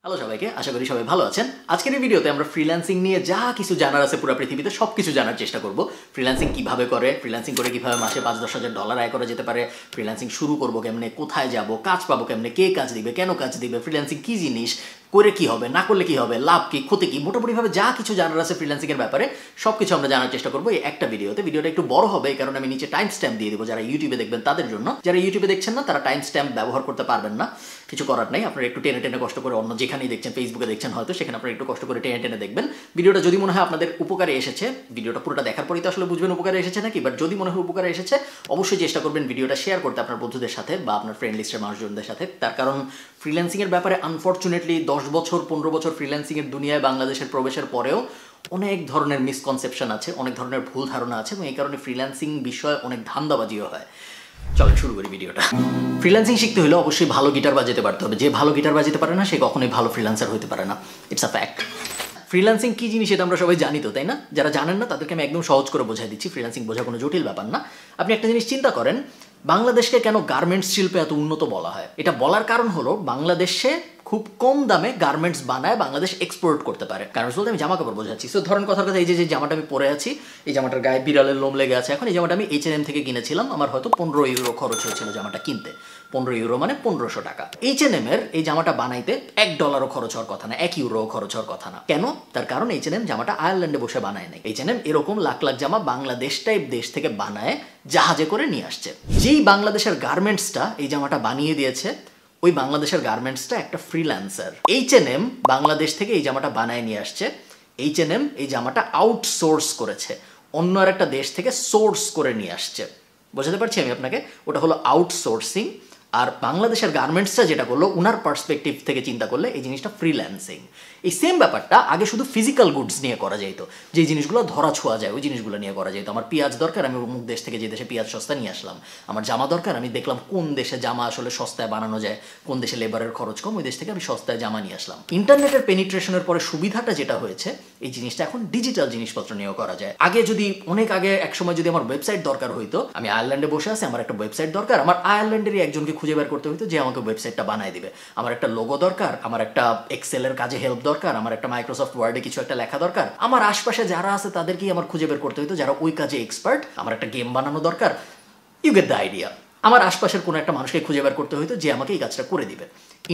Hello সবাইকে, আশা করি সবাই ভালো আছেন। আজকের এই ভিডিওতে আমরা ফ্রিল্যান্সিং নিয়ে যা কিছু জানার আছে পুরো পৃথিবীতে সব কিছু জানার চেষ্টা করব। ফ্রিল্যান্সিং কিভাবে করে, ফ্রিল্যান্সিং করে কিভাবে মাসে 5-10 হাজার ডলার আয় করা যেতে পারে, ফ্রিল্যান্সিং শুরু করবো কেমনে, কোথায় যাব, কাজ পাবো কেমনে, কে কাজ দিবে, কেন কাজ দিবে, ফ্রিল্যান্সিং কী জিনিস, করে কি হবে, না করলে কি হবে, লাভ কি, ক্ষতি কি, মোটামুটিভাবে যা কিছু জানার আছে ফ্রিল্যান্সিংয়ের ব্যাপারে সব কিছু আমরা জানার চেষ্টা করবো এই একটা ভিডিওতে। ভিডিওটা একটু বড় হবে কারণ আমি নিচে টাইম স্ট্যাম্প দিয়ে দেবো যারা ইউটিউবে দেখবেন তাদের জন্য। যারা ইউটিউবে দেখছেন না তারা টাইম স্ট্যাম্প ব্যবহার করতে পারবেন না, কিছু করার নাই। আপনারা একটু টেনে টেনে কষ্ট করে অন্য যেখানেই দেখছেন, ফেসবুকে দেখছেন হয়তো, সেখানে আপনারা একটু কষ্ট করে টেনে টেনে দেখবেন। ভিডিওটা যদি মনে হয় আপনাদের উপকারে এসেছে, ভিডিওটা পুরোটা দেখার পরেই তো আসলে বুঝবেন উপকারে এসেছে নাকি, বাট যদি মনে হয় উপকারে এসেছে অবশ্যই চেষ্টা করবেন ভিডিওটা শেয়ার করতে আপনার বন্ধুদের সাথে বা আপনার ফ্রেন্ড লিস্টের মানুষজনদের সাথে। তার কারণ ফ্রিল্যান্সিংয়ের ব্যাপারে আনফর্চুনেটলি 10 বছর 15 বছর ফ্রিল্যান্সিংয়ের দুনিয়ায় বাংলাদেশের প্রবেশের পরেও অনেক ধরনের মিসকনসেপশন আছে, অনেক ধরনের ভুল ধারণা আছে এবং এই কারণে ফ্রিল্যান্সিং বিষয়ে অনেক ধান্দাবাজিও হয়। চলেন শুরু করি ভিডিওটা। ফ্রিল্যান্সিং শিখতে হলে অবশ্যই ভালো গিটার বাজাতে পারতে হবে। যে ভালো গিটার বাজাতে পারে না সে কখনোই ভালো ফ্রিল্যান্সার হতে পারে না, ইটস আ ফ্যাক্ট। ফ্রিল্যান্সিং কী জিনিস এটা আমরা সবাই জানি তো, তাই না? যারা জানেন না তাদেরকে আমি একদম সহজ করে বোঝাই দিচ্ছি। ফ্রিল্যান্সিং বোঝা কোনো জটিল ব্যাপার না। আপনি একটা জিনিস চিন্তা করেন, বাংলাদেশকে কেন গার্মেন্টস শিল্পে এত উন্নত বলা হয়? এটা বলার কারণ হলো বাংলাদেশে খুব কম দামে গার্মেন্টস বানায় বাংলাদেশ এক্সপোর্ট করতে পারে। গার্মেন্টস বলতে আমি জামা কাপড় বোঝাচ্ছি। সো ধরেন কথার কথা, এই যে জামাটা আমি পরে আছি, এই জামাটার গায়ে বিড়ালের লোম লেগে আছে। এখন এই জামাটা আমি H&M থেকে কিনেছিলাম, আমার হয়তো 15 ইউরো খরচ হয়েছিল জামাটা কিনতে। 15 ইউরো মানে 1500 টাকা। H&M এর এই জামাটা বানাইতে $1 খরচ হওয়ার কথা না, 1 ইউরো খরচ হওয়ার কথা না। কেন? তার কারণ H&M জামাটা আয়ারল্যান্ডে বসে বানায় নাই। H&M এরকম লাখ লাখ জামা বাংলাদেশ টাইপ দেশ থেকে বানায় জাহাজে করে নিয়ে আসছে। যেই বাংলাদেশের গার্মেন্টসটা এই জামাটা বানিয়ে দিয়েছে, ওই বাংলাদেশের গার্মেন্টসটা একটা ফ্রিল্যান্সার। H&M বাংলাদেশ থেকে এই জামাটা বানায় নিয়ে আসছে। H&M এই জামাটা আউটসোর্স করেছে, অন্য আর একটা দেশ থেকে সোর্স করে নিয়ে আসছে। বোঝাতে পারছি আমি আপনাকে? ওটা হলো আউটসোর্সিং। আর বাংলাদেশের গার্মেন্টসটা যেটা করলো, উনার পার্সপেক্টিভ থেকে চিন্তা করলে এই জিনিসটা ফ্রিল্যান্সিং। এই সেম ব্যাপারটা আগে শুধু ফিজিক্যাল গুডস নিয়ে করা যেত, যে জিনিসগুলো ধরা ছোঁয়া যায় ওই জিনিসগুলো নিয়ে করা যেত। আমার পেঁয়াজ দরকার, আমি অমুক দেশ থেকে যে দেশে পেঁয়াজ সস্তা নিয়ে আসলাম। আমার জামা দরকার, আমি দেখলাম কোন দেশে জামা আসলে সস্তায় বানানো যায়, কোন দেশে লেবারের খরচ কম, ওই দেশ থেকে আমি সস্তায় জামা নিয়ে আসলাম। ইন্টারনেটের পেনিট্রেশনের পরে সুবিধাটা যেটা হয়েছে, এই জিনিসটা এখন ডিজিটাল জিনিসপত্র নিয়েও করা যায়। আগে যদি অনেক আগে একসময় যদি আমার ওয়েবসাইট দরকার হইতো, আমি আয়ারল্যান্ডে বসে আছি, আমার একটা ওয়েবসাইট দরকার, আমার আয়ারল্যান্ডেরই একজনকে খুঁজে বের করতে হইতো যে আমাকে ওয়েবসাইটটা বানায় দিবে। আমার একটা লোগো দরকার, আমার একটা এক্সেলের কাজে হেল্প দরকার, আমার একটা মাইক্রোসফট ওয়ার্ডে কিছু একটা লেখা দরকার, আমার আশপাশে যারা আছে তাদেরকেই আমার খুঁজে বের করতে হইতো যারা ওই কাজে এক্সপার্ট। আমার একটা গেম বানানো দরকার, ইউ গেট দ্য আইডিয়া। আমার আশপাশের কোনো একটা মানুষকে খুঁজে বের করতে হইতো যে আমাকে এই কাজটা করে দিবে।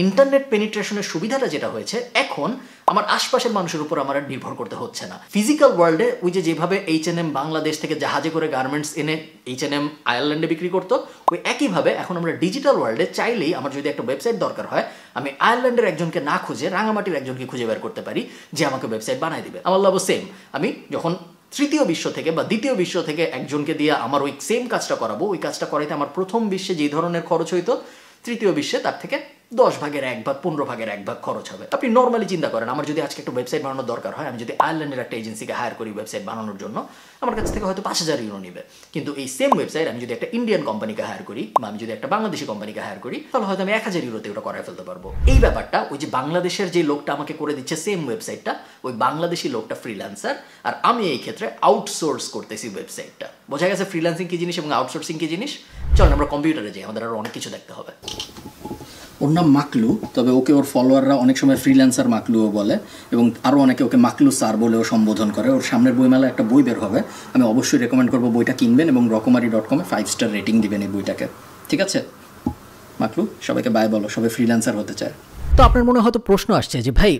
ইন্টারনেট পেনিট্রেশনের সুবিধাটা যেটা হয়েছে, এখন আমার আশপাশের মানুষের উপর আমার আর নির্ভর করতে হচ্ছে না। ফিজিক্যাল ওয়ার্ল্ডে ওই যে যেভাবে H&M বাংলাদেশ থেকে জাহাজে করে গার্মেন্টস এনে H&M আয়ারল্যান্ডে বিক্রি করতো, ওই একইভাবে এখন আমরা ডিজিটাল ওয়ার্ল্ডে চাইলেই আমার যদি একটা ওয়েবসাইট দরকার হয়, আমি আয়ারল্যান্ডের একজনকে না খুঁজে রাঙামাটির একজনকে খুঁজে বের করতে পারি যে আমাকে ওয়েবসাইট বানায় দিবে। আমার লাভ সেম। আমি যখন তৃতীয় বিশ্ব থেকে বা দ্বিতীয় বিশ্ব থেকে একজনকে দিয়ে আমার ওই সেম কাজটা করাবো, ওই কাজটা করাইতে আমার প্রথম বিশ্বে যেই ধরনের খরচ হইতো, তৃতীয় বিশ্বে তার থেকে 10 ভাগের 1 ভাগ 15 ভাগের 1 ভাগ খরচ হবে। আপনি নর্মালি চিন্তা করেন, আমার যদি আজকে একটা ওয়েবসাইট বানানোর দরকার হয়, আমি যদি আয়ারল্যান্ডের একটা এজেন্সিকে হায়ার করি ওয়েবসাইট বানানোর জন্য, আমার কাছ থেকে হয়তো 5000 ইউরো নেবে। কিন্তু এই সেম ওয়েবসাইট আমি যদি একটা ইন্ডিয়ান কোম্পানিকে হায়ার করি বা আমি যদি একটা বাংলাদেশি কোম্পানিকে হায়ার করি, তাহলে হয়তো আমি 1000 ইউরোতে ওটা করায় ফেলতে পারবো। এই ব্যাপারটা ওই যে বাংলাদেশের যে লোকটা আমাকে করে দিচ্ছে সেম ওয়েবসাইটটা, ওই বাংলাদেশি লোকটা ফ্রিল্যান্সার, আর আমি এই ক্ষেত্রে আউটসোর্স করতেছি ওয়েবসাইটটা। বোঝা গেছে ফ্রিল্যান্সিং কী জিনিস এবং আউটসোর্সিং কী জিনিস? চলুন আমরা কম্পিউটারে যাই, আমাদের আরও অনেক কিছু দেখতে হবে। ওর নাম মাকলু, তবে ওকে ওর ফলোয়াররা অনেক সময় ফ্রিল্যান্সার মাকলুও বলে এবং আরও অনেকে ওকে মাকলু স্যার বলেও সম্বোধন করে। ওর সামনের বইমেলায় একটা বই বের হবে, আমি অবশ্যই রেকমেন্ড করবো বইটা কিনবেন এবং রকমারি.com-এ 5 স্টার রেটিং দিবেন এই বইটাকে। ঠিক আছে মাকলু, সবাইকে বাই বলো, সবাই ফ্রিল্যান্সার হতে চায়। তো আপনার মনে হয়তো প্রশ্ন আসছে যে ভাই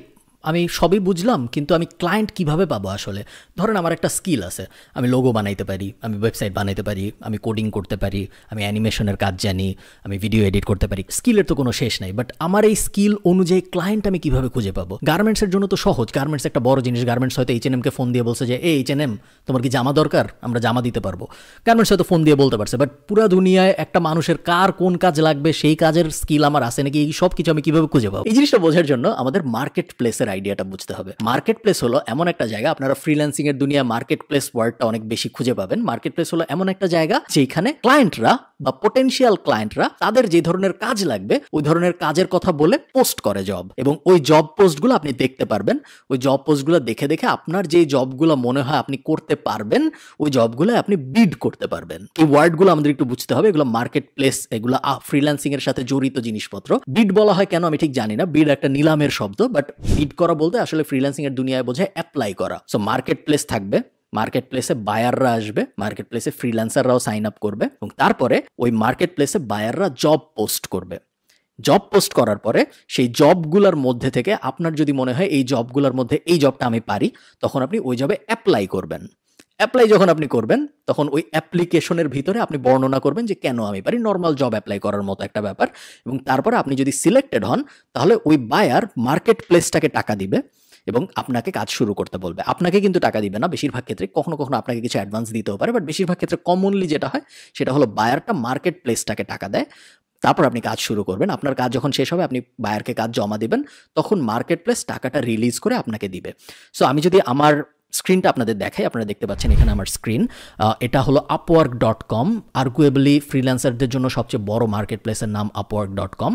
আমি সবই বুঝলাম, কিন্তু আমি ক্লায়েন্ট কিভাবে পাবো আসলে? ধরেন আমার একটা স্কিল আছে, আমি লোগো বানাইতে পারি, আমি ওয়েবসাইট বানাইতে পারি, আমি কোডিং করতে পারি, আমি অ্যানিমেশনের কাজ জানি, আমি ভিডিও এডিট করতে পারি। স্কিলের তো কোনো শেষ নাই, বাট আমার এই স্কিল অনুযায়ী ক্লায়েন্ট আমি কিভাবে খুঁজে পাবো? গার্মেন্টসের জন্য তো সহজ, গার্মেন্টস একটা বড় জিনিস। গার্মেন্টস হয়তো H&M-কে ফোন দিয়ে বলছে যে H&M তোমার কি জামা দরকার, আমরা জামা দিতে পারবো। গার্মেন্টস হয়তো ফোন দিয়ে বলতে পারছে, বাট পুরো দুনিয়ায় একটা মানুষের কার কোন কাজ লাগবে, সেই কাজের স্কিল আমার আছে নাকি, এই সব কিছু আমি কিভাবে খুঁজে পাবো? এই জিনিসটা বোঝার জন্য আমাদের মার্কেট প্লেসের আইডিয়াটা বুঝতে হবে। মার্কেট প্লেস হলো এমন একটা জায়গা, আপনারা ফ্রিল্যান্সিং এর দুনিয়ায় মার্কেট প্লেস ওয়ার্ডটা অনেক বেশি খুঁজে পাবেন। মার্কেট প্লেস হলো এমন একটা জায়গা যেখানে ক্লায়েন্টরা বা পোটেনশিয়াল ক্লায়েন্টরা তাদের যে ধরনের কাজ লাগবে ওই ধরনের কাজের কথা বলে পোস্ট করে জব, এবং ওই জব পোস্টগুলো আপনি দেখতে পারবেন। ওই জব পোস্টগুলো দেখে দেখে আপনার যে জবগুলো মনে হয় আপনি করতে পারবেন ওই জবগুলো আপনি বিড করতে পারবেন। এই ওয়ার্ডগুলো আমাদের একটু বুঝতে হবে, এগুলো মার্কেট প্লেস, এগুলো ফ্রিল্যান্সিং এর সাথে জড়িত জিনিসপত্র। বিড বলা হয় কেন আমি ঠিক জানি না, বিড একটা নিলামের শব্দ, বাট বিড করা বলতে আসলে ফ্রিল্যান্সিং এর দুনিয়ায় বোঝায় অ্যাপ্লাই করা। সো মার্কেট প্লেস থাকবে, মার্কেট প্লেসে বায়াররা আসবে, মার্কেট প্লেসে ফ্রিল্যান্সাররাও সাইন আপ করবে, এবং তারপরে ওই মার্কেট প্লেসে বায়াররা জব পোস্ট করবে। জব পোস্ট করার পরে সেই জবগুলোর মধ্যে থেকে আপনার যদি মনে হয় এই জবগুলোর মধ্যে এই জবটা আমি পারি, তখন আপনি ওই জবে অ্যাপ্লাই করবেন। অ্যাপ্লাই যখন আপনি করবেন তখন ওই অ্যাপ্লিকেশনের ভিতরে আপনি বর্ণনা করবেন যে কেন আমি পারি, নর্মাল জব অ্যাপ্লাই করার মতো একটা ব্যাপার। এবং তারপরে আপনি যদি সিলেক্টেড হন তাহলে ওই বায়ার মার্কেট প্লেসটাকে টাকা দিবে এবং আপনাকে কাজ শুরু করতে বলবে। আপনাকে কিন্তু টাকা দিবে না বেশিরভাগ ক্ষেত্রে, কখনো কখনো আপনাকে কিছু অ্যাডভান্স দিতেও পারে, বাট বেশিরভাগ ক্ষেত্রে কমনলি যেটা হয় সেটা হলো বায়ারটা মার্কেট প্লেসটাকে টাকা দেয়, তারপর আপনি কাজ শুরু করবেন। আপনার কাজ যখন শেষ হবে আপনি বায়ারকে কাজ জমা দিবেন, তখন মার্কেট প্লেস টাকাটা রিলিজ করে আপনাকে দিবে। সো আমি যদি আমার স্ক্রিনটা আপনাদের দেখাই, আপনারা দেখতে পাচ্ছেন এখানে আমার স্ক্রিন। এটা হলো upwork.com, আর্গুয়েবলি ফ্রিল্যান্সারদের জন্য সবচেয়ে বড় মার্কেট প্লেসের নাম upwork.com।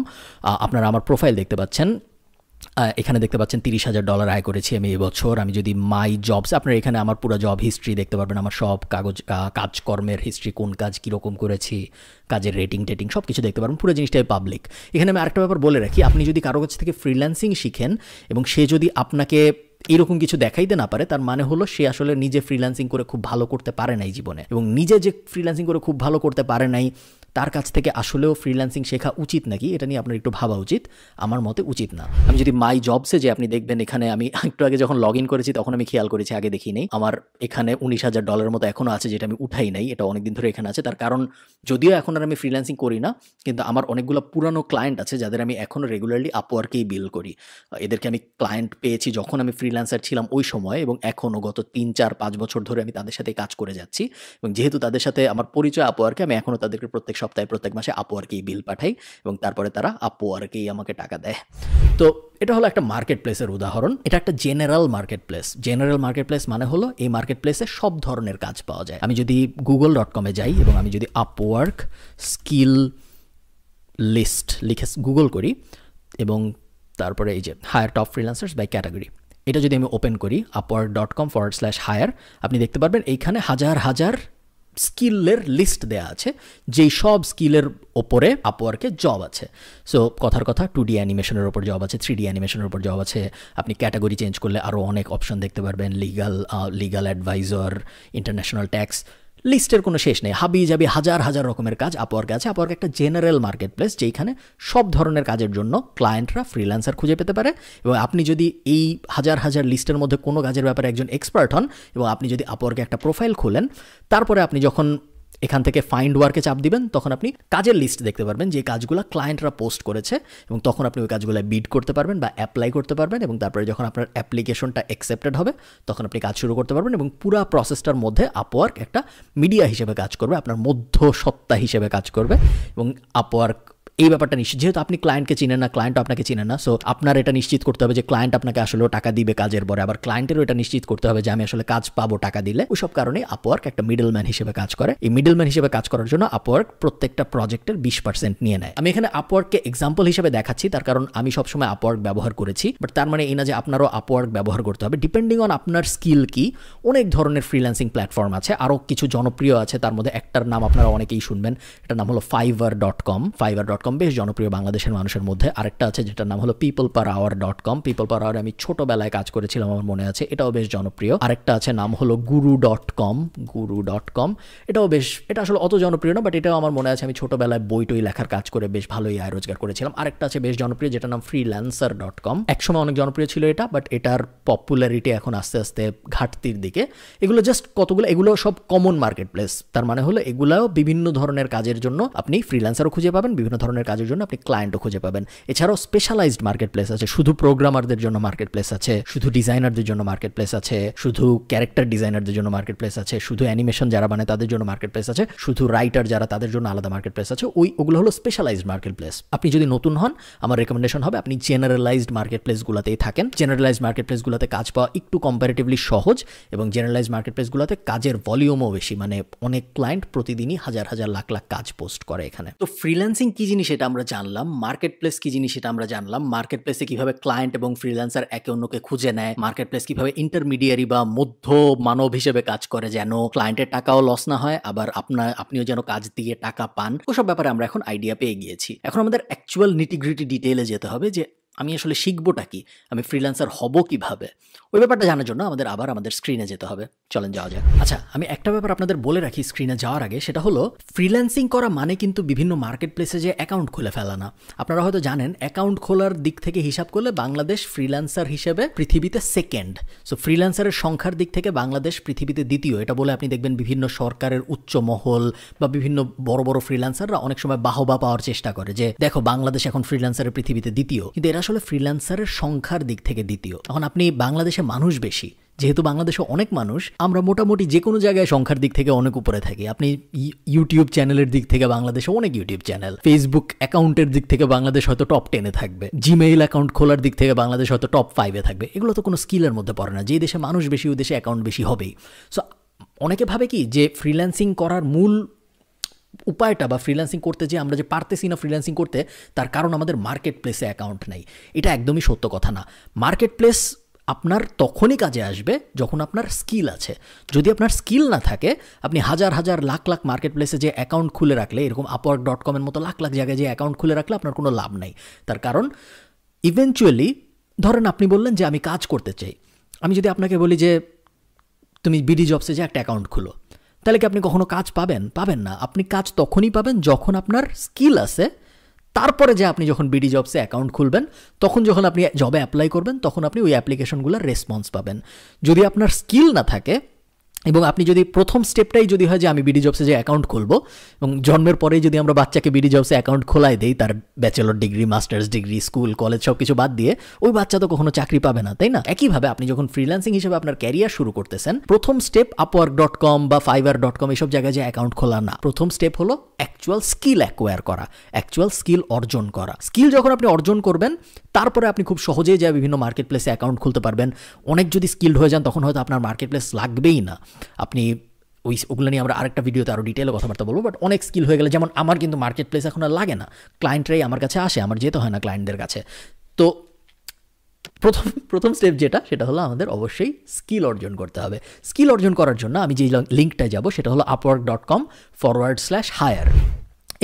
আপনারা আমার প্রোফাইল দেখতে পাচ্ছেন, এখানে দেখতে পাচ্ছেন $30,000 আয় করেছি আমি এবছর। আমি যদি মাই জবস, আপনারা এখানে আমার পুরো জব হিস্ট্রি দেখতে পারবেন, আমার সব কাজকর্মের হিস্ট্রি, কোন কাজ কীরকম করেছি, কাজের রেটিং টেটিং সব কিছু দেখতে পারবেন, পুরো জিনিসটাই পাবলিক। এখানে আমি আরেকটা ব্যাপার বলে রাখি, আপনি যদি কারো কাছ থেকে ফ্রিল্যান্সিং শিখেন এবং সে যদি আপনাকে এরকম কিছু দেখাইতে না পারে, তার মানে হলো সে আসলে নিজে ফ্রিল্যান্সিং করে খুব ভালো করতে পারে নাই জীবনে, এবং নিজে যে ফ্রিল্যান্সিং করে খুব ভালো করতে পারে নাই তার কাছ থেকে আসলেও ফ্রিল্যান্সিং শেখা উচিত নাকি এটা নিয়ে আপনার একটু ভাবা উচিত। আমার মতে উচিত না। আমি যদি মাই জবসে যে আপনি দেখবেন এখানে আমি একটু আগে যখন লগ ইন করেছি তখন আমি খেয়াল করেছি, আগে দেখি নেই, আমার এখানে $19,000 মতো এখনও আছে যেটা আমি উঠাই নাই, এটা অনেকদিন ধরে এখানে আছে। তার কারণ যদিও এখন আর আমি ফ্রিল্যান্সিং করি না, কিন্তু আমার অনেকগুলো পুরানো ক্লায়েন্ট আছে যাদের আমি এখনও রেগুলারলি আপওয়ার্কেই বিল করি। এদেরকে আমি ক্লায়েন্ট পেয়েছি যখন আমি ফ্রিল্যান্সার ছিলাম ওই সময়, এবং এখনও গত 3, 4, 5 বছর ধরে আমি তাদের সাথে কাজ করে যাচ্ছি। এবং যেহেতু তাদের সাথে আমার পরিচয় আপওয়ার্কে, আমি এখনও তাদেরকে প্রত্যেক সপ্তাহে প্রত্যেক মাসে আপওয়ার্কেই বিল পাঠাই, এবং তারপরে তারা আপওয়ার্কেই আমাকে টাকা দেয়। তো এটা হলো একটা মার্কেট প্লেসের উদাহরণ। এটা একটা general market place. General market place মানে হলো এই মার্কেট প্লেসে সব ধরনের কাজ পাওয়া যায়। আমি যদি google.com-এ যাই এবং আমি যদি আপওয়ার্ক স্কিল লিস্ট লিখে গুগল করি এবং তারপরে এই যে hire top freelancers by category, এটা যদি আমি ওপেন করি upwork.com/hire, আপনি দেখতে পারবেন এইখানে হাজার হাজার স্কিলের লিস্ট দেয়া আছে, যেই সব স্কিলের ওপরে আপওয়ার্কে জব আছে। সো কথার কথা 2D অ্যানিমেশনের ওপর জব আছে, 3D অ্যানিমেশনের ওপর জব আছে। আপনি ক্যাটাগরি চেঞ্জ করলে আরও অনেক অপশন দেখতে পারবেন, লিগাল অ্যাডভাইজার, ইন্টারন্যাশনাল ট্যাক্স, লিস্টের কোনো শেষ নেই। হাবি যাবি হাজার হাজার রকমের কাজ আপওয়ার্কে আছে। আপওয়ার্ক একটা জেনারেল মার্কেট প্লেস যেখানে সব ধরনের কাজের জন্য ক্লায়েন্টরা ফ্রিল্যান্সার খুঁজে পেতে পারে, এবং আপনি যদি এই হাজার হাজার লিস্টের মধ্যে কোনো কাজের ব্যাপারে একজন এক্সপার্ট হন এবং আপনি যদি আপওয়ার্কে একটা প্রোফাইল খুলেন, তারপরে আপনি যখন এখান থেকে ফাইন্ড ওয়ার্কে চাপ দিবেন তখন আপনি কাজের লিস্ট দেখতে পারবেন যে কাজগুলো ক্লায়েন্টরা পোস্ট করেছে, এবং তখন আপনি ওই কাজগুলো বিড করতে পারবেন বা অ্যাপ্লাই করতে পারবেন, এবং তারপরে যখন আপনার অ্যাপ্লিকেশনটা অ্যাকসেপ্টেড হবে তখন আপনি কাজ শুরু করতে পারবেন। এবং পুরো প্রসেসটার মধ্যে আপওয়ার্ক একটা মিডিয়া হিসেবে কাজ করবে, আপনার মধ্যসত্ত্বা হিসেবে কাজ করবে। এবং আপওয়ার্ক এই ব্যাপারটা নিশ্চিত, যেহেতু আপনি ক্লায়েন্টকে চিনেন না, ক্লায়েন্টও আপনাকে চিনে না, সো আপনার এটা নিশ্চিত করতে হবে যে ক্লায়েন্ট আপনাকে আসলেও টাকা দিবে কাজের পরে, আবার ক্লায়েন্টেরও এটা নিশ্চিত করতে হবে যে আমি আসলে কাজ পাবো টাকা দিলে। ওইসব কারণে আপওয়ার্ক একটা মিডলম্যান হিসেবে কাজ করে। এই মিডলম্যান হিসেবে কাজ করার জন্য আপওয়ার্ক প্রত্যেকটা প্রজেক্টের 20% নিয়ে নেয়। আমি এখানে আপওয়ার্ককে এক্সাম্পল হিসেবে দেখাচ্ছি, তার কারণ আমি সবসময় আপওয়ার্ক ব্যবহার করেছি, বাট তার মানে এই না যে আপনারও আপওয়ার্ক ব্যবহার করতে হবে। ডিপেন্ডিং অন আপনার স্কিল কি, অনেক ধরনের ফ্রিল্যান্সিং প্ল্যাটফর্ম আছে, আরও কিছু জনপ্রিয় আছে, তার মধ্যে একটার নাম আপনারা অনেকেই শুনবেন, এটার নাম হলো fiverr.com। fiverr.com বেশ জনপ্রিয় বাংলাদেশের মানুষের মধ্যে। আরেকটা আছে যেটার নাম হলো peopleperhour.com। peopleperhour আমি ছোটবেলায় কাজ করেছিলাম, আমার মনে আছে, এটাও বেশ জনপ্রিয়। আরেকটা আছে নাম হলো guru.com। এটা আসলে অত জনপ্রিয় না, বাট এটাও আমার মনে আছে, আমি ছোটবেলায় বই লেখার কাজ করে বেশ ভালোই আয় রোজগার করেছিলাম। আরেকটা আছে বেশ জনপ্রিয় যেটার নাম freelancer.com। একসময় অনেক জনপ্রিয় ছিল এটা, বাট এটার পপুলারিটি এখন আস্তে আস্তে ঘাটতির দিকে। এগুলো জাস্ট কতগুলো, এগুলো সব কমন মার্কেট প্লেস, তার মানে হলো এগুলাও বিভিন্ন ধরনের কাজের জন্য আপনি ফ্রিল্যান্সারও খুঁজে পাবেন, বিভিন্ন ধরনের ধরনের কাজের জন্য আপনি ক্লায়েন্টও খুঁজে পাবেন। এছাড়াও স্পেশালাইজড মার্কেট প্লেস আছে, শুধু প্রোগ্রামারদের জন্য মার্কেট প্লেস আছে, শুধু ডিজাইনারদের জন্য মার্কেট প্লেস আছে, শুধু ক্যারেক্টার ডিজাইনারদের জন্য মার্কেট প্লেস আছে, শুধু অ্যানিমেশন যারা বানায় তাদের জন্য মার্কেট প্লেস আছে, শুধু রাইটার যারা তাদের জন্য আলাদা মার্কেট প্লেস আছে। ওগুলো হলো স্পেশালাইজড মার্কেট প্লেস। আপনি যদি নতুন হন, আমার রেকমেন্ডেশন হবে আপনি জেনারেলাইজড মার্কেট প্লেসগুলোতেই থাকেন। জেনারেলাইজড মার্কেট প্লেসগুলোতে কাজ পাওয়া একটু কম্পারেটিভলি সহজ, এবং জেনারেলাইজড মার্কেট প্লেসগুলোতে কাজের ভলিউমও বেশি, মানে অনেক ক্লায়েন্ট প্রতিদিনই হাজার হাজার লাখ লাখ কাজ পোস্ট করে এখানে। তো ফ্রিল্যান্সিং কি জিনিস এটা আমরা জানলাম, মার্কেট প্লেস কি জিনিস এটা আমরা জানলাম, মার্কেট প্লেসে কিভাবে ক্লায়েন্ট এবং ফ্রিল্যান্সার একে অন্যকে খুঁজে নেয়, মার্কেট প্লেস কিভাবে ইন্টারমিডিয়ারি বা মধ্য মানব হিসেবে কাজ করে যেন ক্লায়েন্টের টাকাও লস না হয়, আবার আপনিও যেন কাজ দিয়ে টাকা পান, ওসব ব্যাপারে আমরা এখন আইডিয়া পেয়ে গিয়েছি। এখন আমাদের অ্যাকচুয়াল নিটিগ্রিটি ডিটেইলে যেতে হবে যে আমি আসলে শিখবোটা কি, আমি ফ্রিল্যান্সার হব কিভাবে। ওই ব্যাপারটা জানার জন্য আমাদের স্ক্রিনে যেতে হবে। চলেন যাওয়া যাক। আচ্ছা, আমি একটা ব্যাপার আপনাদের বলে রাখি স্ক্রিনে যাওয়ার আগে, সেটা হলো ফ্রিল্যান্সিং করা মানে কিন্তু বিভিন্ন মার্কেট প্লেসে যে অ্যাকাউন্ট খুলে ফেলা না। আপনারা হয়তো জানেন অ্যাকাউন্ট খোলার দিক থেকে হিসাব করলে বাংলাদেশ ফ্রিল্যান্সার হিসেবে পৃথিবীতে সেকেন্ড। সো ফ্রিল্যান্সারের সংখ্যার দিক থেকে বাংলাদেশ পৃথিবীতে দ্বিতীয়। এটা বলে আপনি দেখবেন বিভিন্ন সরকারের উচ্চ মহল বা বিভিন্ন বড় বড় ফ্রিল্যান্সাররা অনেক সময় বাহবা পাওয়ার চেষ্টা করে যে দেখো বাংলাদেশ এখন ফ্রিল্যান্সারের পৃথিবীতে দ্বিতীয়, কিন্তু এরা আসলে ফ্রিল্যান্সারের সংখ্যার দিক থেকে দ্বিতীয়। এখন আপনি বাংলাদেশে মানুষ বেশি, যেহেতু বাংলাদেশে অনেক মানুষ, আমরা মোটামুটি যে কোনো জায়গায় সংখ্যার দিক থেকে অনেক উপরে থাকি। আপনি ইউটিউব চ্যানেলের দিক থেকে বাংলাদেশে অনেক ইউটিউব চ্যানেল, ফেসবুক অ্যাকাউন্টের দিক থেকে বাংলাদেশ হয়তো টপ 10-এ থাকবে, জিমেইল অ্যাকাউন্ট খোলার দিক থেকে বাংলাদেশ হয়তো টপ 5-এ থাকবে। এগুলো তো কোনো স্কিলের মধ্যে পড়ে না, যে দেশে মানুষ বেশি ওই দেশে অ্যাকাউন্ট বেশি হবেই। সো অনেকে ভাবে কি যে ফ্রিল্যান্সিং করার মূল উপায়টা বা ফ্রিল্যান্সিং করতে যে আমরা যে পারতেছি না ফ্রিল্যান্সিং করতে, তার কারণ আমাদের মার্কেট প্লেসে অ্যাকাউন্ট নেই। এটা একদমই সত্য কথা না। মার্কেট প্লেস আপনার তখনই কাজে আসবে যখন আপনার স্কিল আছে। যদি আপনার স্কিল না থাকে, আপনি হাজার হাজার লাখ লাখ মার্কেট প্লেসে যে অ্যাকাউন্ট খুলে রাখলে, এরকম upwork.com-এর মতো লাখ লাখ জায়গায় যে অ্যাকাউন্ট খুলে রাখলে আপনার কোনো লাভ নাই। তার কারণ ইভেনচুয়ালি ধরেন আপনি বললেন যে আমি কাজ করতে চাই, আমি যদি আপনাকে বলি যে তুমি বিডি জবসে যে একটা অ্যাকাউন্ট খুলো, তাহলে কি আপনি কখনো কাজ পাবেন? পাবেন না। আপনি কাজ তখনই পাবেন যখন আপনার স্কিল আছে। তারপরে যে আপনি যখন বিডি জবসে অ্যাকাউন্ট খুলবেন, তখন যখন আপনি জবে অ্যাপ্লাই করবেন, তখন আপনি ওই অ্যাপ্লিকেশনগুলোর রেসপন্স পাবেন। যদি আপনার স্কিল না থাকে এবং আপনি যদি প্রথম স্টেপটাই যদি হয় যে আমি বিডি জবসে যে অ্যাকাউন্ট খুলবো, এবং জন্মের পরেই যদি আমরা বাচ্চাকে বিডি জবসে অ্যাকাউন্ট খোলাই দেই, তার bachelor degree, masters degree, school, college সব কিছু বাদ দিয়ে, ওই বাচ্চা তো কখনো চাকরি পাবে না, তাই না? একইভাবে আপনি যখন ফ্রিল্যান্সিং হিসেবে আপনার ক্যারিয়ার শুরু করতেছেন, প্রথম স্টেপ upwork.com বা fiverr.com এইসব জায়গায় যে অ্যাকাউন্ট খোলা না। প্রথম স্টেপ হলো অ্যাকচুয়াল স্কিল অ্যাকোয়ার করা, অ্যাকচুয়াল স্কিল অর্জন করা। স্কিল যখন আপনি অর্জন করবেন, তারপরে আপনি খুব সহজেই যা বিভিন্ন মার্কেট প্লেসে অ্যাকাউন্ট খুলতে পারবেন। অনেক যদি স্কিল্ড হয়ে যান, তখন হয়তো আপনার মার্কেট প্লেস লাগবেই না। আপনি ওগুলো নিয়ে আমরা আরেকটা ভিডিওতে আরও ডিটেলে কথাবার্তা বলবো। বাট অনেক স্কিল হয়ে গেলে, যেমন আমার কিন্তু মার্কেট প্লেস এখন আর লাগে না, ক্লায়েন্টরাই আমার কাছে আসে, আমার যেতে হয় না ক্লায়েন্টদের কাছে। তো প্রথম স্টেপ যেটা, সেটা হলো আমাদের অবশ্যই স্কিল অর্জন করতে হবে। স্কিল অর্জন করার জন্য আমি যে লিঙ্কটায় যাব, সেটা হলো upwork.com/hire।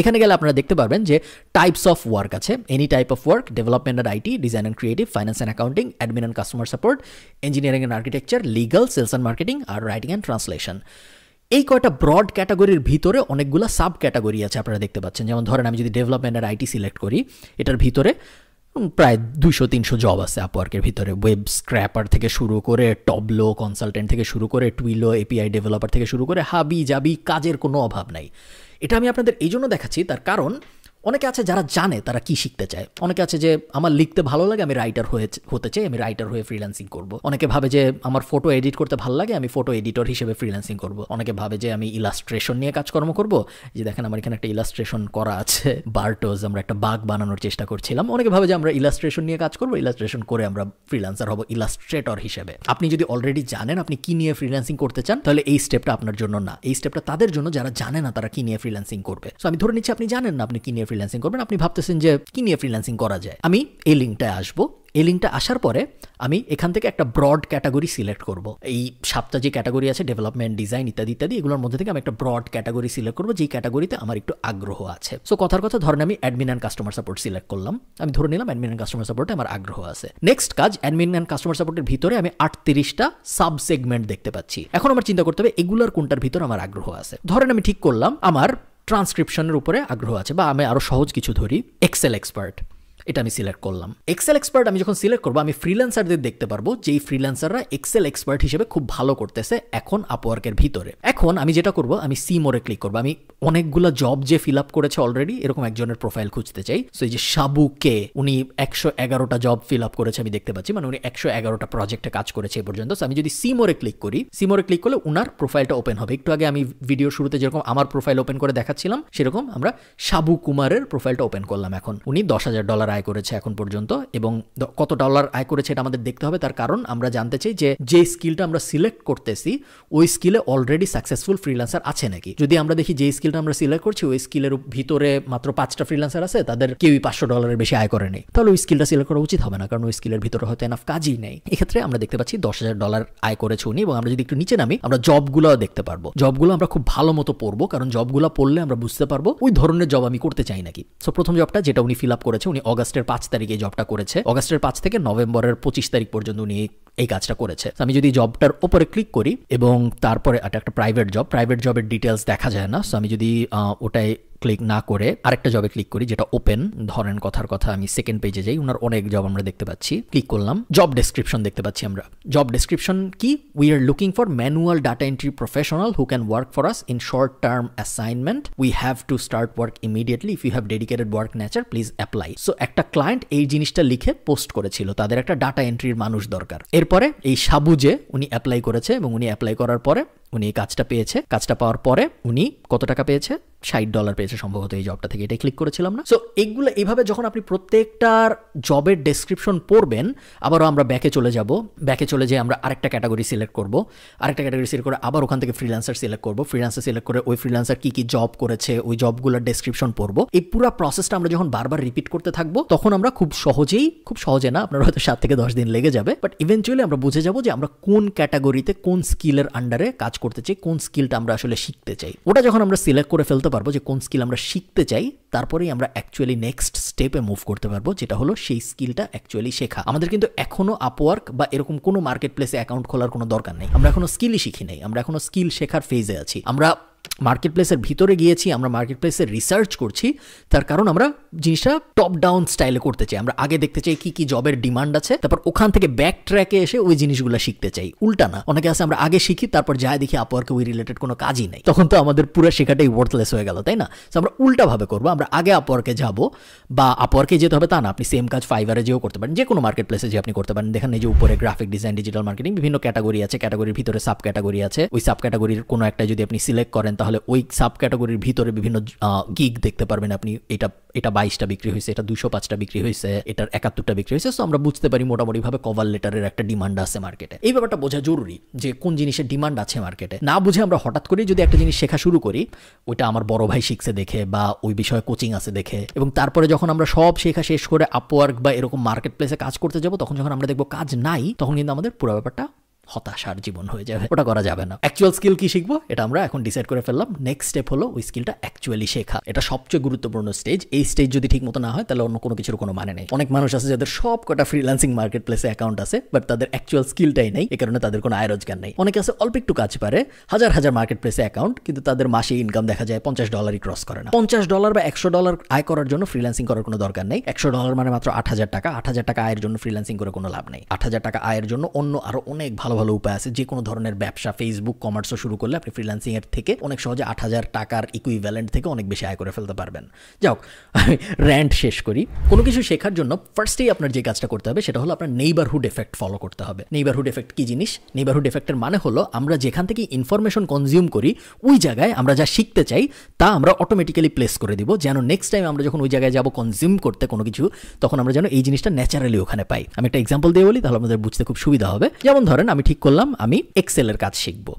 এখানে গেলে আপনারা দেখতে পারবেন যে টাইপস অফ ওয়ার্ক আছে, any type of work, development and IT, design and creative, finance and accounting, admin and customer support, engineering and architecture, legal, sales and marketing, আর রাইটিং অ্যান্ড ট্রান্সলেশন। এই কয়টা ব্রড ক্যাটাগরির ভিতরে অনেকগুলো sub category আছে আপনারা দেখতে পাচ্ছেন। যেমন ধরেন আমি যদি ডেভেলপমেন্ট আর আইটি সিলেক্ট করি, এটার ভিতরে প্রায় 200-300 জব আছে আপওয়ার্কের ভিতরে। ওয়েব স্ক্র্যাপার থেকে শুরু করে, টবলো কনসালটেন্ট থেকে শুরু করে, টুইলো এপিআই ডেভেলপার থেকে শুরু করে, হাবি জাবি কাজের কোনো অভাব নাই। এটা আমি আপনাদের এই জন্য দেখাচ্ছি, তার কারণ অনেকে আছে যারা জানে তারা কি শিখতে চায়। অনেকে আছে যে আমার লিখতে ভালো লাগে, আমি রাইটার হতে চাই, আমি রাইটার হয়ে ফ্রিল্যান্সিং করব। অনেকে ভাবে যে আমার ফটো এডিট করতে ভালো লাগে, আমি ফটো এডিটর হিসেবে ফ্রিল্যান্সিং করব। অনেকে ভাবে যে আমি ইলাস্ট্রেশন নিয়ে কাজকর্ম করব। যে দেখেন আমার এখানে একটা ইলাস্ট্রেশন করা আছে, বার্টোজ, আমরা একটা বাগ বানানোর চেষ্টা করছিলাম। অনেকে ভাবে যে আমরা ইলাস্ট্রেশন নিয়ে কাজ করব, ইলাস্ট্রেশন করে আমরা ফ্রিল্যান্সার হব ইলাস্ট্রেটর হিসেবে। আপনি যদি অলরেডি জানেন আপনি কি নিয়ে ফ্রিল্যান্সিং করতে চান, তাহলে এই স্টেপটা আপনার জন্য না। এই স্টেপটা তাদের জন্য যারা জানে না তারা কি নিয়ে ফ্রিল্যান্সিং করবে। সো আমি ধরে নিচ্ছি আপনি জানেন না আপনি কি নিয়ে ফ্রিল্যান্সিং করবেন, আপনি ভাবতেছেন যে কি নিয়ে ফ্রিল্যান্সিং করা যায়। আমি এই লিঙ্কটায় আসবো। এই লিঙ্কটা আসার পরে আমি এখান থেকে একটা ব্রড ক্যাটাগরি সিলেক্ট করব। এই 7টা যে ক্যাটাগরি আছে, ডেভেলপমেন্ট, ডিজাইন ইত্যাদি ইত্যাদি, এগুলোর মধ্যে থেকে আমি একটা ব্রড ক্যাটাগরি সিলেক্ট করবো, যেই ক্যাটাগরিতে আমার একটু আগ্রহ আছে। সো কথার কথা ধরেন আমি admin and customer support select করলাম। আমি ধরে নিলাম অ্যাডমিন অ্যান্ড কাস্টমার সাপোর্টে আমার আগ্রহ আছে। নেক্সট কাজ, অ্যাডমিন অ্যান্ড কাস্টমার সাপোর্টের ভিতরে আমি 38টা সাব সেগমেন্ট দেখতে পাচ্ছি। এখন আমার চিন্তা করতে হবে এগুলোর কোনটার ভিতরে আমার আগ্রহ আছে। ধরেন আমি ঠিক করলাম আমার ট্রান্সক্রিপশনের উপরে আগ্রহ আছে, বা আমি আরো সহজ কিছু ধরি, এক্সেল এক্সপার্ট। এটা আমি সিলেক্ট করলাম। এক্সেল এক্সপার্ট আমি যখন সিলেক্ট করবো আমি ফ্রিল্যান্সারদের দেখতে পারবো যেই ফ্রিল্যান্সাররা এক্সেল এক্সপার্ট হিসেবে খুব ভালো করতেছে এখন আপওয়ার্কের ভিতরে। এখন আমি যেটা করব আমি সি মোরে ক্লিক করবো। আমি অনেকগুলো জব যে ফিল আপ করেছে অলরেডি এরকম একজনের প্রোফাইল খুঁজতে চাই। সো এই যে সাবুকে উনি 111টা জব ফিল আপ করেছে আমি দেখতে পাচ্ছি, মানে উনি 111টা প্রজেক্টে কাজ করেছে এই পর্যন্ত। সো আমি যদি সি মোরে ক্লিক করি, সি মোরে ক্লিক করলে উনার প্রোফাইলটা ওপেন হবে। একটু আগে আমি ভিডিও শুরুতে যেরকম আমার প্রোফাইল ওপেন করে দেখাচ্ছিলাম সেরকম আমরা সাবু কুমারের প্রোফাইলটা ওপেন করলাম। এখন উনি $10,000 আয় করেছে এখন পর্যন্ত, এবং কত ডলার আয় করেছে এটা আমাদের দেখতে হবে। তার কারণ আমরা জানতে চাই যে স্কিলটা আমরা সিলেক্ট করতেছি ওই স্কিলে অলরেডি সাকসেসফুল ফ্রিল্যান্সার আছে নাকি। যদি আমরা দেখি যে স্কিলটা আমরা সিলেক্ট করছি ওই স্কিলের ভিতরে মাত্র 5টা ফ্রিল্যান্সার আছে, তাদের কেউই $500 বেশি আয় করেনি, তাহলে ওই স্কিলটা সিলেক্ট করা উচিত হবে না, কারণ ওই স্কিলের ভিতরে হয়তো এনাফ কাজই নেই। এক্ষেত্রে আমরা দেখতে পাচ্ছি $10,000 আয় করেছে উনি। এবং আমরা যদি একটু নিচে নামি আমরা জবগুলো দেখতে পারবো। জবগুলো আমরা খুব ভালো মতো পড়বো, কারণ জবগুলো পড়লে আমরা বুঝতে পারবো ওই ধরনের জব আমি করতে চাই নাকি। সো প্রথম জবটা যেটা উনি ফিল আপ করেছে, উনি অগাস্টের 5 তারিখে এই জবটা করেছে। অগাস্টের 5 থেকে নভেম্বরের 25 তারিখ পর্যন্ত উনি এই কাজটা করেছে। আমি যদি জবটার উপরে ক্লিক করি এবং তারপরে একটা প্রাইভেট জবের ডিটেলস দেখা যায় না। সো আমি যদি ওটাই ক্লিক না করে আরেকটা জবে ক্লিক করি যেটা ওপেন, ধরেন কথার কথা আমি সেকেন্ড পেজে যাই, ওনার অনেক জব আমরা দেখতে পাচ্ছি। ক্লিক করলাম, জব ডেসক্রিপশন দেখতে পাচ্ছি আমরা। জব ডেসক্রিপশন কি? We are looking for manual data entry professional who can work for us in short term assignment. We have to start work immediately. If you have dedicated work nature please apply. So একটা client এই জিনিসটা লিখে post করেছিল, তাদের একটা data এন্ট্রির মানুষ দরকার। এরপরে এই সাবুজে উনি অ্যাপ্লাই করেছে এবং উনি অ্যাপ্লাই করার পরে উনি এই কাজটা পেয়েছে। কাজটা পাওয়ার পরে উনি কত টাকা পেয়েছে? $60 পেয়েছে সম্ভবত এই জবটা থেকে। এটাই ক্লিক করেছিলাম না? সো এগুলো এইভাবে যখন আপনি প্রত্যেকটার জবের ডেসক্রিপশন পড়বেন, আবারও আমরা ব্যাকে চলে যাব। ব্যাকে চলে যেয়ে আমরা আরেকটা ক্যাটাগরি সিলেক্ট করব। আরেকটা ক্যাটাগরি সিলেক্ট করে আবার ওখান থেকে ফ্রিল্যান্সার সিলেক্ট করব। ফ্রিল্যান্সার সিলেক্ট করে ওই ফ্রিল্যান্সার কি কি জব করেছে ওই জবগুলোর ডেসক্রিপশন পড়বো। এই পুরো প্রসেসটা আমরা যখন বারবার রিপিট করতে থাকবো তখন আমরা খুব সহজে না, আপনার হয়তো 7 থেকে 10 দিন লেগে যাবে, বাট ইভেনচুয়ালি আমরা বুঝে যাব যে আমরা কোন ক্যাটাগরিতে কোন স্কিলের আন্ডারে কাজ করতে চাই, কোন স্কিলটা আমরা আসলে শিখতে চাই। ওটা যখন আমরা সিলেক্ট করে ফেলতে পারবো যে কোন স্কিল আমরা শিখতে চাই, তারপরেই আমরা অ্যাকচুয়ালি নেক্সট স্টেপে মুভ করতে পারবো, যেটা হলো সেই স্কিলটা অ্যাকচুয়ালি শেখা। আমাদের কিন্তু এখনো আপওয়ার্ক বা এরকম কোনো মার্কেট প্লেসে অ্যাকাউন্ট খোলার কোনো দরকার নেই। আমরা এখনো স্কিলই শিখি নাই, আমরা এখনো স্কিল শেখার ফেজে আছি। আমরা মার্কেট প্লেসের ভিতরে গিয়েছি, আমরা মার্কেট প্লেসে রিসার্চ করছি, তার কারণ আমরা জিনিসটা টপ ডাউন স্টাইলে করতে চাই। আমরা আগে দেখতে চাই কি কি জবের ডিমান্ড আছে, তারপর ওখান থেকে ব্যাক ট্র্যাকে এসে ওই জিনিসগুলো শিখতে চাই। উল্টা না, অনেকে আছে আমরা আগে শিখি তারপর যাই দেখি আপওয়ার্কে ওই রিলেটেড কোনো কাজই নেই, তখন তো আমাদের পুরো শেখাটাই ওয়ার্থলেস হয়ে গেল, তাই না? তো আমরা উল্টাভাবে করবো, আমরা আগে আপওয়ার্কে যাব, বা আপওয়ার্কে যেতে হবে তা না, আপনি সেম কাজ ফাইবারে যেও করতে পারেন, যে কোনো মার্কেট প্লেসে যে আপনি করতে পারেন। দেখেন এই যে উপরে গ্রাফিক ডিজাইন, ডিজিটাল মার্কেটিং, বিভিন্ন ক্যাটাগরি আছে, ক্যাটাগরির ভিতরে সাব ক্যাটাগরি আছে। ওই সাব ক্যাটাগরির কোনো একটা যদি আপনি সিলেক্ট করেন তাহলে ওই সাব ক্যাটাগরির ভিতরে বিভিন্ন গিগ দেখতে পারবেন আপনি। এটা 22টা বিক্রি হয়েছে, এটা 205টা বিক্রি হয়েছে, এটার 71টা বিক্রি হয়েছে। সো আমরা বুঝতে পারি মোটামুটিভাবে কভার লেটারের একটা ডিমান্ড আছে মার্কেটে। এই ব্যাপারটা বোঝা জরুরি যে কোন জিনিসের ডিমান্ড আছে মার্কেটে। না বুঝে আমরা হঠাৎ করে যদি একটা জিনিস শেখা শুরু করি, ওইটা আমার বড় ভাই শিখছে দেখে বা ওই বিষয়ে কোচিং আছে দেখে, এবং তারপরে যখন আমরা সব শেখা শেষ করে আপওয়ার্ক বা এরকম মার্কেট প্লেসে কাজ করতে যাব, তখন যখন আমরা দেখবো কাজ নাই, তখন কিন্তু আমাদের পুরো ব্যাপারটা হতাশার জীবন হয়ে যাবে। ওটা করা যাবে না। অ্যাকচুয়াল স্কিল কি শিখবো এটা আমরা এখন ডিসাইড করে ফেললাম। নেক্সট স্টেপ হলো ওই স্কিলটা অ্যাকচুয়ালি শেখা। এটা সবচেয়ে গুরুত্বপূর্ণ স্টেজ। এই স্টেজ যদি ঠিক মতো না হয় তাহলে অন্য কোনো কিছুর কোনো মানে নেই। অনেক মানুষ আছে যাদের সব কটা ফ্রিল্যান্সিং মার্কেট প্লেসে অ্যাকাউন্ট আছে, বাট তাদের অ্যাকচুয়াল স্কিলটাই নেই, এই কারণে তাদের কোনো আয় রোজগার নেই। অনেকে আছে অল্প একটু কাজ পারে, হাজার হাজার মার্কেট প্লেসে অ্যাকাউন্ট, কিন্তু তাদের মাসে ইনকাম দেখা যায় $50 ক্রস করে না। $50 বা $100 আয় করার জন্য ফ্রিল্যান্সিং করার কোনো দরকার নেই। $100 মানে মাত্র 8,000 টাকা। 8,000 টাকা আয়ের জন্য ফ্রিল্যান্সিং করে কোনো লাভ নেই। 8,000 টাকা আয়ের জন্য অন্য আরো অনেক ভালো ভালো উপায় আছে। যে কোনো ধরনের ব্যবসা, ফেসবুক কমার্সও শুরু করলে আপনি ফ্রিল্যান্সিং এর থেকে অনেক সহজে 8,000 টাকার ইকুইভ্যালেন্ট থেকে অনেক বেশি আয় করে ফেলতে পারবেন। যাও, আমি র্যান্ট শেষ করি। কোনো কিছু শেখার জন্য ফার্স্টেই আপনার যে কাজটা করতে হবে সেটা হলো আপনার নেইবারহুড এফেক্ট ফলো করতে হবে। নেইবারহুড এফেক্ট কি জিনিস? নেইবারহুড এফেক্টের মানে হলো আমরা যেখান থেকে ইনফরমেশন কনজিউম করি ওই জায়গায় আমরা যা শিখতে চাই তা আমরা অটোমেটিক্যালি প্লেস করে দিব, যেন নেক্সট টাইম আমরা যখন ওই জায়গায় যাবো কনজিউম করতে কোনো কিছু, তখন আমরা যেন এই জিনিসটা ন্যাচারালি ওখানে পাই। আমি একটা এক্সাম্পল দিয়ে বলি, তাহলে আমাদের বুঝতে খুব সুবিধা হবে। যেমন ধরেন আমি ঠিক করলাম আমি এক্সেলের কাজ শিখবো।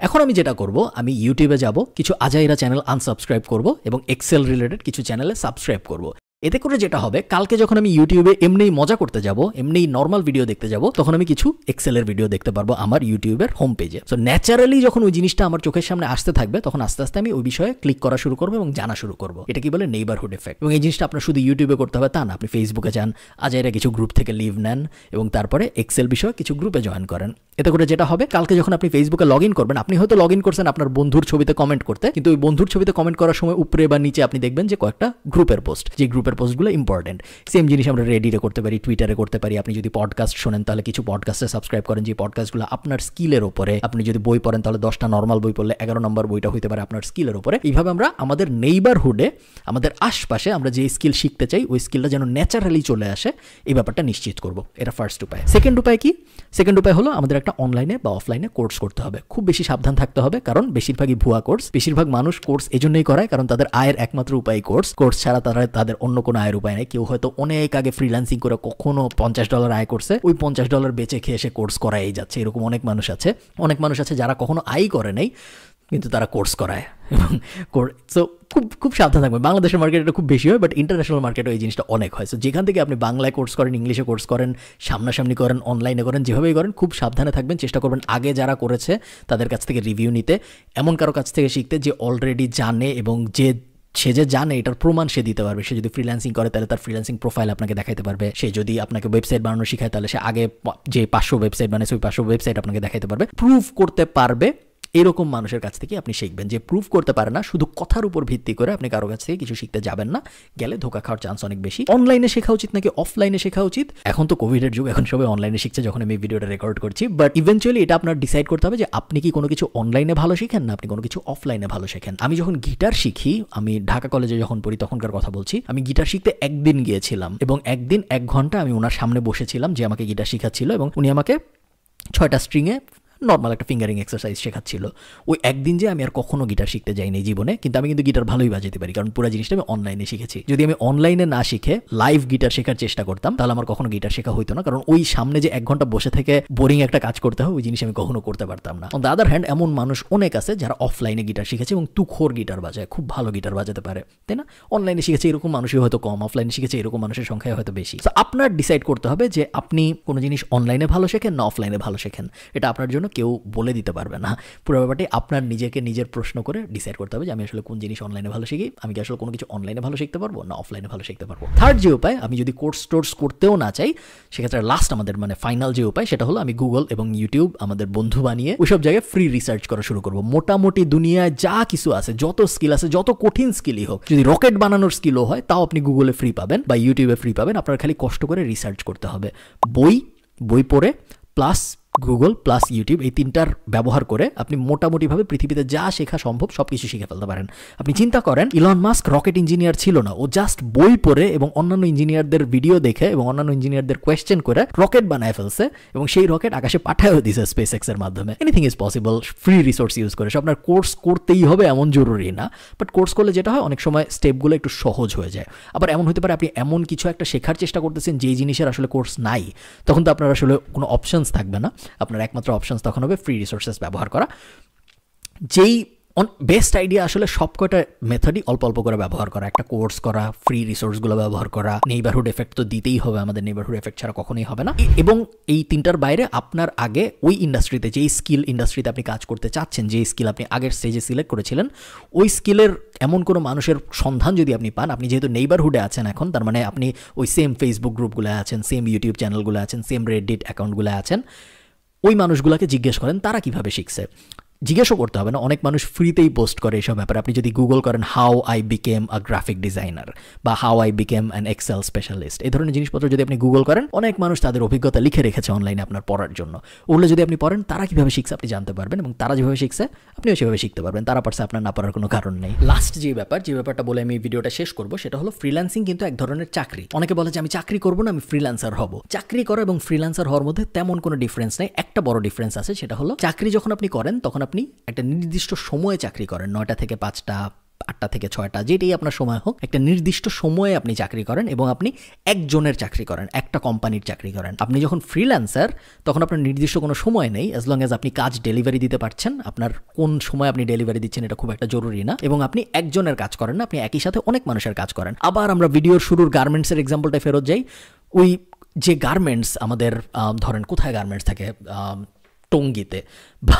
এখন আমি যেটা করব, আমি ইউটিউবে যাব, কিছু আজাইরা চ্যানেল আনসাবস্ক্রাইব করব এবং এক্সেল রিলেটেড কিছু চ্যানেলে সাবস্ক্রাইব করব। এতে করে যেটা হবে, কালকে যখন আমি ইউটিউবে এমনিই মজা করতে যাব, এমনিই নর্মাল ভিডিও দেখতে যাব, তখন আমি কিছু এক্সেলের ভিডিও দেখতে পারবো আমার ইউটিউবের হোম পেজে। সো ন্যাচারালি যখন ওই জিনিসটা আমার চোখের সামনে আসতে থাকবে, তখন আস্তে আস্তে আমি ওই বিষয়ে ক্লিক করা শুরু করবো এবং জানা শুরু করবো। এটা কি বলে? Neighbourhood effect. এবং এই জিনিসটা আপনার শুধু ইউটিউবে করতে হবে তা না, আপনি ফেসবুকে যান, আজাইরা কিছু গ্রুপ থেকে লিভ নেন এবং তারপরে এক্সেল বিষয়ে কিছু গ্রুপে জয়েন করেন। এতে করে যেটা হবে, কালকে যখন আপনি ফেসবুকে লগ ইন করবেন, আপনি হয়তো লগ ইন করছেন আপনার বন্ধুর ছবিতে কমেন্ট করতে, কিন্তু ওই বন্ধুর ছবিতে কমেন্ট করার সময় উপরে বা নিচে আপনি দেখবেন যে কয়েকটা গ্রুপের পোস্ট, যে গ্রুপে টাইপের পোস্টগুলো ইম্পর্টেন্ট। সেম জিনিস আমরা রেডিটে করতে পারি, টুইটারে করতে পারি। আপনি যদি পডকাস্ট শোনেন তাহলে কিছু পডকাস্টে সাবস্ক্রাইব করেন, যে পডকাস্টগুলো আপনার স্কিলের উপরে। আপনি যদি বই পড়েন তাহলে 10টা নর্মাল বই পড়লে 11 নম্বর বইটা হইতে পারে আপনার স্কিলের উপরে। এইভাবে আমরা আমাদের নেইবারহুডে, আমাদের আশপাশে আমরা যে স্কিল শিখতে চাই ওই স্কিলটা যেন ন্যাচারালি চলে আসে, এই ব্যাপারটা নিশ্চিত করব। এটা ফার্স্ট উপায়। সেকেন্ড উপায় কি? সেকেন্ড উপায় হলো আমাদের একটা অনলাইনে বা অফলাইনে কোর্স করতে হবে। খুব বেশি সাবধান থাকতে হবে, কারণ বেশিরভাগই ভুয়া কোর্স। বেশিরভাগ মানুষ কোর্স এজন্যই করায় কারণ তাদের আয়ের একমাত্র উপায় কোর্স ছাড়া তাদের অন্য কোনো আয়ের উপায় নেই। কেউ হয়তো অনেক আগে ফ্রিল্যান্সিং করে কখনো $50 আয় করছে, ওই $50 বেচে খেয়ে সে কোর্স করাই যাচ্ছে। এরকম অনেক মানুষ আছে। অনেক মানুষ আছে যারা কখনো আয় করে নেই কিন্তু তারা কোর্স করায়। এবং সো খুব সাবধান থাকবে। বাংলাদেশের মার্কেট এটা খুব বেশি হয়, বাট ইন্টারন্যাশনাল মার্কেটে এই জিনিসটা অনেক হয়। সো যেখান থেকে আপনি বাংলায় কোর্স করেন, ইংলিশে কোর্স করেন, সামনাসামনি করেন, অনলাইনে করেন, যেভাবেই করেন খুব সাবধানে থাকবেন। চেষ্টা করবেন আগে যারা করেছে তাদের কাছ থেকে রিভিউ নিতে, এমন কারো কাছ থেকে শিখতে যে অলরেডি জানে এবং সে যে জানে এটার প্রমাণ সে দিতে পারবে। সে যদি ফ্রিল্যান্সিং করে তাহলে তার ফ্রিল্যান্সিং প্রোফাইল আপনাকে দেখাইতে পারবে। সে যদি আপনাকে ওয়েবসাইট বানানো শিখায় তাহলে সে আগে যে 500 ওয়েবসাইট বানাইছে ওই 500 ওয়েবসাইট আপনাকে দেখাইতে পারবে। প্রুভ করতে পারবে এরকম মানুষের কাছ থেকে আপনি শিখবেন। যে প্রুভ করতে পারে না, শুধু কথার উপর ভিত্তি করে আপনি কারো কাছ থেকে কিছু শিখতে যাবেন না, গেলে ধোকা খাওয়ার চান্স অনেক বেশি। অনলাইনে শেখা উচিত নাকি অফলাইনে শেখা উচিত? এখন তো কোভিডের যুগ, এখন সবাই অনলাইনে শিখছে যখন আমি ভিডিওটা রেকর্ড করছি, বাট ইভেনচুয়ালি এটা আপনার ডিসাইড করতে হবে যে আপনি কি কোনো কিছু অনলাইনে ভালো শিখেন না আপনি কোনো কিছু অফলাইনে ভালো শেখেন। আমি যখন গিটার শিখি, আমি ঢাকা কলেজে যখন পড়ি তখনকার কথা বলছি, আমি গিটার শিখতে একদিন গিয়েছিলাম এবং একদিন 1 ঘন্টা আমি ওনার সামনে বসেছিলাম যে আমাকে গিটার শেখাচ্ছিল, এবং উনি আমাকে 6টা স্ট্রিংয়ে নর্মাল একটা ফিঙ্গারিং এক্সারসাইজ শেখাচ্ছিল। ওই একদিন যে আমি আর কখনো গিটার শিখতে যাইনি জীবনে, কিন্তু আমি কিন্তু গিটার ভালোই বাজাতে পারি, কারণ পুরো জিনিসটা আমি অনলাইনে শিখেছি। যদি আমি অনলাইনে না শিখে লাইভ গিটার শেখার চেষ্টা করতাম তাহলে আমার কখনো গিটার শেখা হইতো না, কারণ ওই সামনে যে 1 ঘন্টা বসে থেকে বোরিং একটা কাজ করতে হয় ওই জিনিস আমি কখনো করতে পারতাম না। অন দ্য আদার হ্যান্ড এমন মানুষ অনেক আছে যারা অফলাইনে গিটার শিখেছে এবং তুখোর গিটার বাজায়, খুব ভালো গিটার বাজাতে পারে, তাই না? অনলাইনে শিখেছে এরকম মানুষই হয়তো কম, অফলাইনে শিখেছে এরকম মানুষের সংখ্যা হয়তো বেশি। তো আপনার ডিসাইড করতে হবে যে আপনি কোনো জিনিস অনলাইনে ভালো শেখেন না অফলাইনে ভালো শেখেন। এটা আপনার জন্য কেউ বলে দিতে পারবে না। পুরো ব্যাপারটি আপনার নিজের প্রশ্ন করে ডিসাইড করতে হবে যে আমি আসলে কোন জিনিস অনলাইনে ভালো শিখি, আমি কি আসলে কোনো কিছু অনলাইনে ভালো শিখতে পারবো না অফলাইনে ভালো শিখতে পারবো। থার্ড যে উপায়, আমি যদি কোর্স করতেও না চাই সেক্ষেত্রে লাস্ট আমাদের ফাইনাল যে উপায় সেটা হলো আমি গুগল এবং ইউটিউব আমাদের বন্ধু বানিয়ে ওইসব জায়গায় ফ্রি রিসার্চ করা শুরু করবো। মোটামুটি দুনিয়ায় যা কিছু আছে, যত স্কিল আছে, যত কঠিন স্কিলই হোক, যদি রকেট বানানোর স্কিলও হয় তাও আপনি গুগলে ফ্রি পাবেন বা ইউটিউবে ফ্রি পাবেন। আপনার খালি কষ্ট করে রিসার্চ করতে হবে। বই পড়ে প্লাস গুগল প্লাস ইউটিউব, এই 3টার ব্যবহার করে আপনি মোটামুটিভাবে পৃথিবীতে যা শেখা সম্ভব সব কিছু শিখে ফেলতে পারেন। আপনি চিন্তা করেন, ইলন মাস্ক রকেট ইঞ্জিনিয়ার ছিল না, ও জাস্ট বই পড়ে এবং অন্যান্য ইঞ্জিনিয়ারদের ভিডিও দেখে এবং অন্যান্য ইঞ্জিনিয়ারদের কোয়েশ্চেন করে রকেট বানায় ফেলছে এবং সেই রকেট আকাশে পাঠায়ও দিছে স্পেস এক্স এর মাধ্যমে। Anything is possible free resource use করে। আপনার কোর্স করতেই হবে এমন জরুরি না, বাট কোর্স করলে যেটা হয় অনেক সময় স্টেপগুলো একটু সহজ হয়ে যায়। আবার এমন হতে পারে আপনি এমন কিছু একটা শেখার চেষ্টা করতেছেন যেই জিনিসের আসলে কোর্স নাই, তখন তো আপনার আসলে কোনো অপশনস থাকবে না। আপনার একমাত্র অপশনস তখন হবে ফ্রি রিসোর্সেস ব্যবহার করা। যেই বেস্ট আইডিয়া আসলে সবকটা মেথডই অল্প অল্প করে ব্যবহার করা, একটা কোর্স করা, ফ্রি রিসোর্সগুলো ব্যবহার করা, নেইবারহুড এফেক্ট তো দিতেই হবে, আমাদের নেইবারহুড এফেক্ট ছাড়া কখনোই হবে না। এবং এই 3টার বাইরে আপনার আগে ওই ইন্ডাস্ট্রিতে, যেই স্কিল ইন্ডাস্ট্রিতে আপনি কাজ করতে চাচ্ছেন, যেই স্কিল আপনি আগের স্টেজে সিলেক্ট করেছিলেন, ওই স্কিলের এমন কোনো মানুষের সন্ধান যদি আপনি পান, আপনি যেহেতু নেইবারহুডে আছেন এখন, তার মানে আপনি ওই সেম ফেসবুক গ্রুপগুলো আছেন, সেম ইউটিউব চ্যানেলগুলো আছেন, সেম রেডিট অ্যাকাউন্টগুলো আছেন, ওই মানুষগুলোকে জিজ্ঞেস করেন তারা কিভাবে শিখছে। জিজ্ঞেসও করতে হবে না, অনেক মানুষ ফ্রিতেই পোস্ট করে এইসব ব্যাপারে। আপনি যদি গুগল করেন how I became a graphic designer বা how I became an Excel specialist, এই ধরনের জিনিসপত্র যদি আপনি গুগল করেন, অনেক মানুষ তাদের অভিজ্ঞতা লিখে রেখেছে অনলাইনে আপনার পড়ার জন্য। ওগুলো যদি আপনি পড়েন, তারা কীভাবে শিখছে আপনি জানতে পারবেন, এবং তারা যেভাবে শিখছে আপনিও সেভাবে শিখতে পারবেন। তারা পারছে, আপনার না পারার কোনো কারণ নেই। লাস্ট যে ব্যাপারটা বলে আমি ভিডিওটা শেষ করবো সেটা হলো ফ্রিল্যান্সিং কিন্তু এক ধরনের চাকরি। অনেকে বলে যে আমি চাকরি করবো না, আমি ফ্রিল্যান্সার হব। চাকরি করা এবং ফ্রিল্যান্সার হওয়ার মধ্যে তেমন কোনো ডিফারেন্স নেই। একটা বড় ডিফারেন্স আছে, সেটা হলো চাকরি যখন আপনি করেন তখন আপনি একটা নির্দিষ্ট সময়ে চাকরি করেন, 9টা থেকে 5টা, 8টা থেকে 6টা, যেটাই আপনার সময় হোক, একটা নির্দিষ্ট সময়ে আপনি চাকরি করেন এবং আপনি একজনের চাকরি করেন, একটা কোম্পানির চাকরি করেন। আপনি যখন ফ্রিল্যান্সার তখন আপনার নির্দিষ্ট কোনো সময় নেই, অ্যাজ লং অ্যাজ আপনি কাজ ডেলিভারি দিতে পারছেন। আপনার কোন সময় আপনি ডেলিভারি দিচ্ছেন এটা খুব একটা জরুরি না, এবং আপনি একজনের কাজ করেন না, আপনি একই সাথে অনেক মানুষের কাজ করেন। আবার আমরা ভিডিওর শুরুর গার্মেন্টসের এক্সাম্পলটা ফেরত যাই। ওই যে গার্মেন্টস আমাদের, ধরেন কোথায় গার্মেন্টস থাকে, টঙ্গিতে বা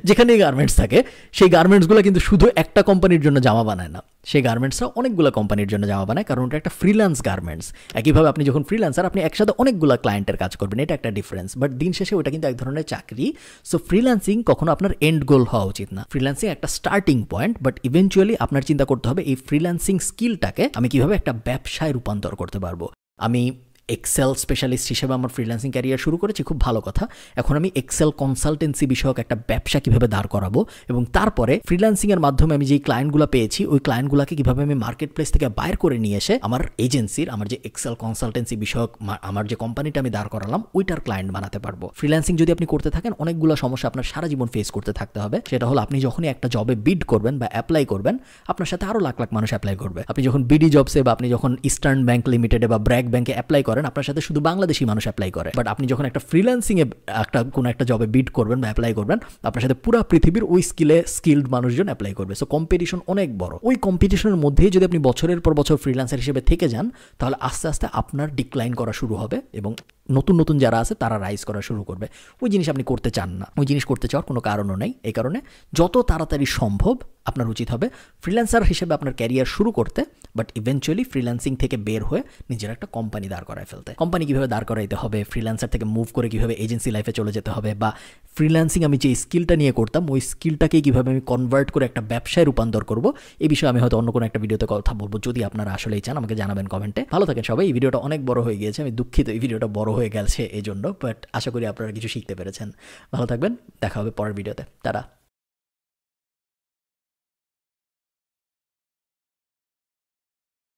যেখানে গার্মেন্টস থাকে, সেই গার্মেন্টসগুলো কিন্তু শুধু একটা কোম্পানির জন্য জামা বানায় না, সেই গার্মেন্টসরা অনেকগুলো কোম্পানির জন্য জামা বানায়, কারণ ওটা একটা ফ্রিল্যান্স গার্মেন্টস। একইভাবে আপনি যখন ফ্রিল্যান্সার, আপনি একসাথে অনেকগুলো ক্লায়েন্টের কাজ করবেন, এটা একটা ডিফারেন্স, বাট দিন শেষে ওটা কিন্তু এক ধরনের চাকরি। সো ফ্রিল্যান্সিং কখনো আপনার এন্ড গোল হওয়া উচিত না। ফ্রিল্যান্সিং একটা স্টার্টিং পয়েন্ট, বাট ইভেনচুয়ালি আপনার চিন্তা করতে হবে এই ফ্রিল্যান্সিং স্কিলটাকে আমি কিভাবে একটা ব্যবসায় রূপান্তর করতে পারবো। আমি এক্সেল স্পেশালিস্ট হিসেবে আমার ফ্রিল্যান্সিং ক্যারিয়ার শুরু করেছি, খুব ভালো কথা। এখন আমি এক্সেল কনসালটেন্সি বিষয়ক একটা ব্যবসা কীভাবে দাঁড় করাবো, এবং তারপরে ফ্রিল্যান্সিংয়ের মাধ্যমে আমি যেই ক্লায়েন্টগুলো পেয়েছি ওই ক্লায়েন্টগুলোকে কীভাবে আমি মার্কেট প্লেস থেকে বাইর করে নিয়ে এসে আমার এজেন্সির, আমার যে এক্সেল কনসালটেন্সি বিষয়ক আমার যে কোম্পানিটা আমি দাঁড় করালাম ওইটার ক্লায়েন্ট বানাতে পারবো। ফ্রিল্যান্সিং যদি আপনি করতে থাকেন, অনেকগুলো সমস্যা আপনার সারা জীবন ফেস করতে থাকতে হবে। সেটা হলো আপনি যখনই একটা জবে বিড করবেন বা অ্যাপ্লাই করবেন, আপনার সাথে আরও লাখ লাখ মানুষ অ্যাপ্লাই করবে। আপনি যখন বিডি জবসে বা আপনি যখন ইস্টার্ন ব্যাংক লিমিটেডে বা ব্র্যাক ব্যাংকে অ্যাপ্লাই করেন, আপনার সাথে শুধু বাংলাদেশি মানুষ অ্যাপ্লাই করে। বাট আপনি যখন একটা ফ্রিল্যান্সিংয়ে কোনো একটা জবে বিড করবেন বা অ্যাপ্লাই করবেন, আপনার সাথে পুরো পৃথিবীর ওই স্কিলড মানুষজন অ্যাপ্লাই করবে। সো কম্পিটিশন অনেক বড়। ওই কম্পিটিশনের মধ্যেই যদি আপনি বছরের পর বছর ফ্রিল্যান্সার হিসেবে থেকে যান, তাহলে আস্তে আস্তে আপনার ডিক্লাইন করা শুরু হবে এবং নতুন নতুন যারা আছে তারা রাইজ করা শুরু করবে। ওই জিনিস আপনি করতে চান না, ওই জিনিস করতে চাওয়ার কোনো কারণও নেই। এই কারণে যত তাড়াতাড়ি সম্ভব আপনার উচিত হবে ফ্রিল্যান্সার হিসেবে আপনার ক্যারিয়ার শুরু করতে, বাট ইভেনচুয়ালি ফ্রিল্যান্সিং থেকে বের হয়ে নিজের একটা কোম্পানি দাঁড় করায় ফেলতে। কোম্পানি কীভাবে দাঁড় করাইতে হবে, ফ্রিল্যান্সার থেকে মুভ করে কীভাবে এজেন্সি লাইফে চলে যেতে হবে, বা ফ্রিল্যান্সিং আমি যে স্কিলটা নিয়ে করতাম ওই স্কিলটাকেই কীভাবে আমি কনভার্ট করে একটা ব্যবসায় রূপান্তর করব, এই বিষয়ে আমি হয়তো অন্য কোনো একটা ভিডিওতে কথা বলবো। যদি আপনারা আসলেই চান আমাকে জানাবেন কমেন্টে। ভালো থাকেন সবাই। এই ভিডিওটা অনেক বড় হয়ে গিয়েছে, আমি দুঃখিত এই ভিডিওটা বড় হয়ে গেছে এই জন্য, বাট আশা করি আপনারা কিছু শিখতে পেরেছেন। ভালো থাকবেন, দেখা হবে পরের ভিডিওতে। টাটা।